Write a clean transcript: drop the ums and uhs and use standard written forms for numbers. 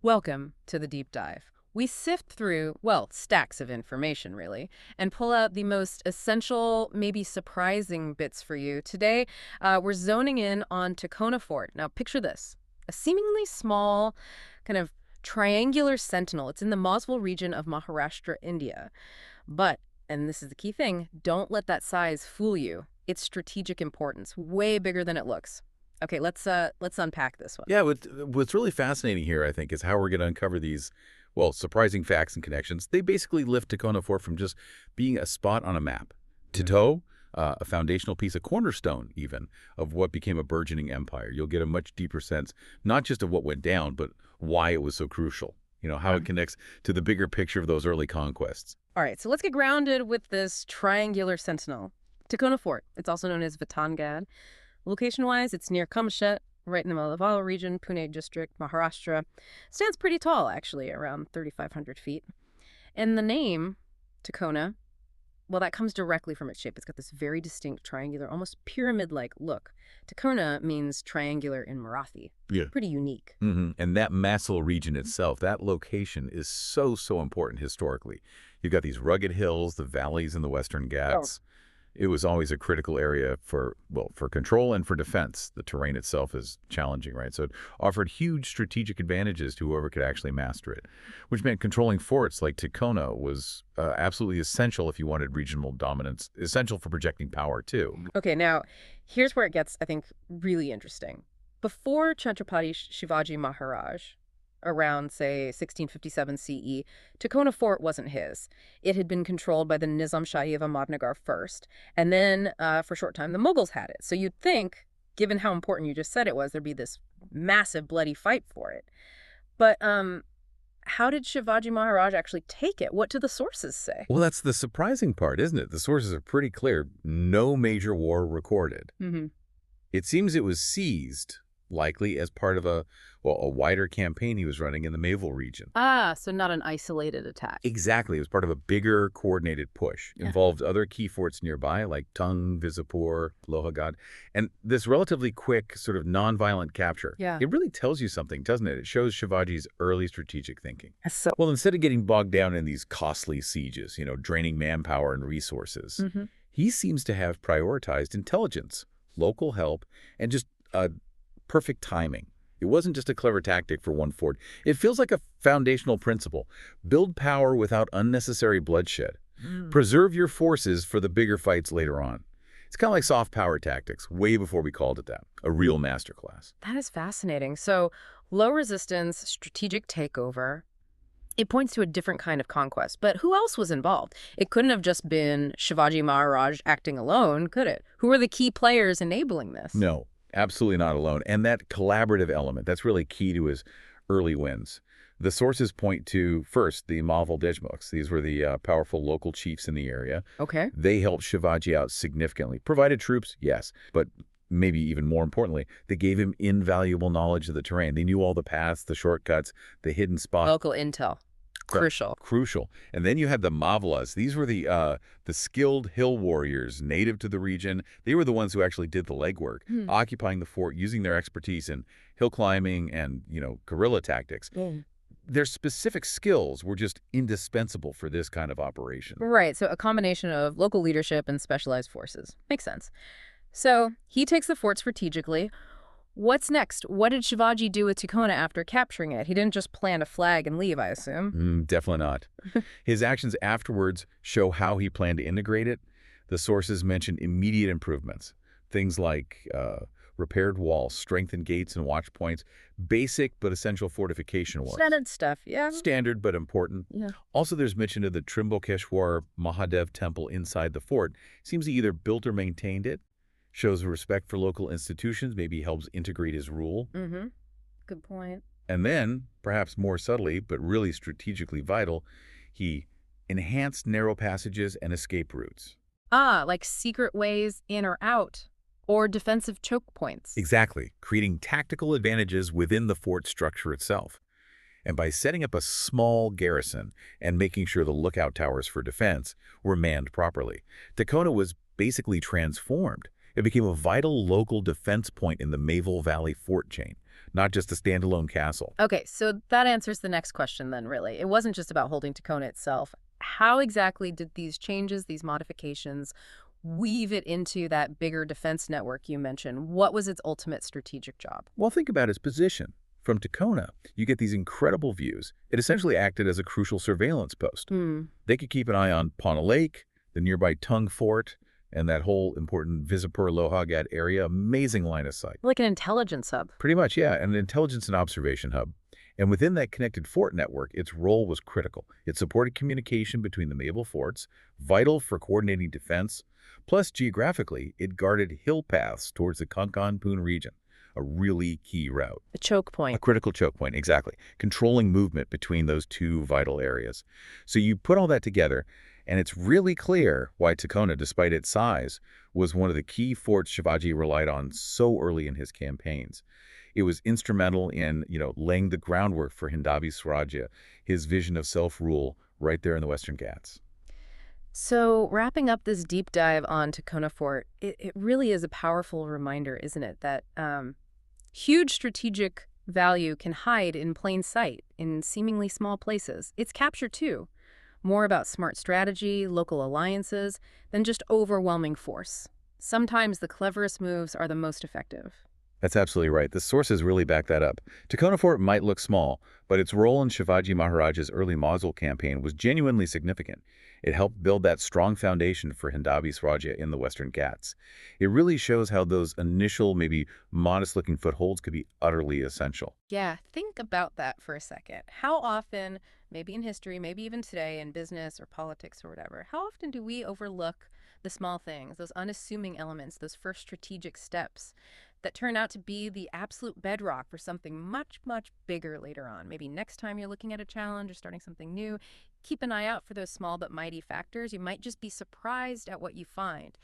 Welcome to the deep dive. We sift through, well, stacks of information, really, and pull out the most essential, maybe surprising bits for you. Today, we're zoning in on Tikona Fort. Now, picture this. A seemingly small, kind of triangular sentinel. It's in the Maval region of Maharashtra, India. But, and this is the key thing, don't let that size fool you. It's strategic importance, way bigger than it looks. Okay, let's unpack this one. Yeah, what's really fascinating here, I think, is how we're going to uncover these, well, surprising facts and connections. They basically lift Tikona Fort from just being a spot on a map to toe, a foundational piece, a cornerstone even, of what became a burgeoning empire. You'll get a much deeper sense, not just of what went down, but why it was so crucial. How it connects to the bigger picture of those early conquests. All right, so let's get grounded with this triangular sentinel. Tikona Fort, it's also known as Vitandgad. Location-wise, it's near Kamshet, right in the Maval region, Pune district, Maharashtra. Stands pretty tall, actually, around 3,500 feet. And the name, Tikona, well, that comes directly from its shape. It's got this very distinct triangular, almost pyramid-like look. Tikona means triangular in Marathi. Yeah. Pretty unique. And that Maval region itself, that location is so important historically. You've got these rugged hills, the valleys in the Western Ghats. It was always a critical area for control and for defense. The terrain itself is challenging, right? So it offered huge strategic advantages to whoever could actually master it, which meant controlling forts like Tikona was absolutely essential if you wanted regional dominance, essential for projecting power, too. Okay, now, here's where it gets, I think, really interesting. Before Chhatrapati Shivaji Maharaj, around, say, 1657 CE, Tikona Fort wasn't his. It had been controlled by the Nizamshahi of Ahmadnagar first, and then, for a short time, the Mughals had it. So you'd think, given how important you just said it was, there'd be this massive bloody fight for it. But how did Shivaji Maharaj actually take it? What do the sources say? Well, that's the surprising part, isn't it? The sources are pretty clear. No major war recorded. It seems it was seized, likely as part of a wider campaign he was running in the Maval region. Ah, so not an isolated attack. Exactly. It was part of a bigger coordinated push. Involved other key forts nearby like Tung, Visapur, Lohagad. And this relatively quick sort of nonviolent capture, it really tells you something, doesn't it? It shows Shivaji's early strategic thinking. Well, instead of getting bogged down in these costly sieges, draining manpower and resources, he seems to have prioritized intelligence, local help, and just perfect timing. It wasn't just a clever tactic for one fort. It feels like a foundational principle. Build power without unnecessary bloodshed. Preserve your forces for the bigger fights later on. It's kind of like soft power tactics, way before we called it that. A real masterclass. That is fascinating. So, low resistance, strategic takeover. It points to a different kind of conquest. But who else was involved? It couldn't have just been Shivaji Maharaj acting alone, could it? Who are the key players enabling this? No. Absolutely not alone. And that collaborative element, that's really key to his early wins. The sources point to, first, the Maval Deshmukhs. These were the powerful local chiefs in the area. Okay. They helped Shivaji out significantly. Provided troops, yes, but maybe even more importantly, they gave him invaluable knowledge of the terrain. They knew all the paths, the shortcuts, the hidden spots. Local intel. Crucial. And then you had the Mavalas. These were the skilled hill warriors native to the region. They were the ones who actually did the legwork, occupying the fort, using their expertise in hill climbing and, guerrilla tactics. Their specific skills were just indispensable for this kind of operation. Right, so a combination of local leadership and specialized forces. Makes sense. So he takes the fort strategically. What's next? What did Shivaji do with Tikona after capturing it? He didn't just plant a flag and leave, I assume. Definitely not. His actions afterwards show how he planned to integrate it. The sources mention immediate improvements. Things like repaired walls, strengthened gates and watch points, basic but essential fortification work. Standard stuff, yeah. Standard but important. Yeah. Also, there's mention of the Trimbakeshwar Mahadev temple inside the fort. Seems he either built or maintained it. Shows respect for local institutions, maybe helps integrate his rule. Good point. And then, perhaps more subtly, but really strategically vital, he enhanced narrow passages and escape routes. Ah, like secret ways in or out, or defensive choke points. Exactly, creating tactical advantages within the fort structure itself. And by setting up a small garrison and making sure the lookout towers for defense were manned properly, Tikona was basically transformed. It became a vital local defense point in the Maval Valley fort chain, not just a standalone castle. Okay, so that answers the next question then, really. It wasn't just about holding Tikona itself. How exactly did these changes, these modifications, weave it into that bigger defense network you mentioned? What was its ultimate strategic job? Well, think about its position. From Tikona, you get these incredible views. It essentially acted as a crucial surveillance post. Hmm. They could keep an eye on Pune Lake, the nearby Tung Fort, and that whole important Visapur Lohagad area. Amazing line of sight. Like an intelligence hub. Pretty much, yeah, an intelligence and observation hub. And within that connected fort network, its role was critical. It supported communication between the Maval forts, vital for coordinating defense. Plus, geographically, it guarded hill paths towards the Konkan-Pune region, a really key route. A choke A point. critical choke point, exactly. Controlling movement between those two vital areas. So you put all that together, and it's really clear why Tikona, despite its size, was one of the key forts Shivaji relied on so early in his campaigns. It was instrumental in, laying the groundwork for Hindavi Swarajya, his vision of self-rule right there in the Western Ghats. So, wrapping up this deep dive on Tikona Fort, it really is a powerful reminder, isn't it, that huge strategic value can hide in plain sight in seemingly small places. It's capture, too. More about smart strategy, local alliances, than just overwhelming force. Sometimes the cleverest moves are the most effective. That's absolutely right. The sources really back that up. Tikona Fort might look small, but its role in Shivaji Maharaj's early Mosul campaign was genuinely significant. It helped build that strong foundation for Hindavi Swarajya in the Western Ghats. It really shows how those initial, maybe modest-looking footholds could be utterly essential. Yeah, think about that for a second. How often, maybe in history, maybe even today in business or politics or whatever, how often do we overlook the small things, those unassuming elements, those first strategic steps that turn out to be the absolute bedrock for something much, much bigger later on? Maybe next time you're looking at a challenge or starting something new, keep an eye out for those small but mighty factors. You might just be surprised at what you find.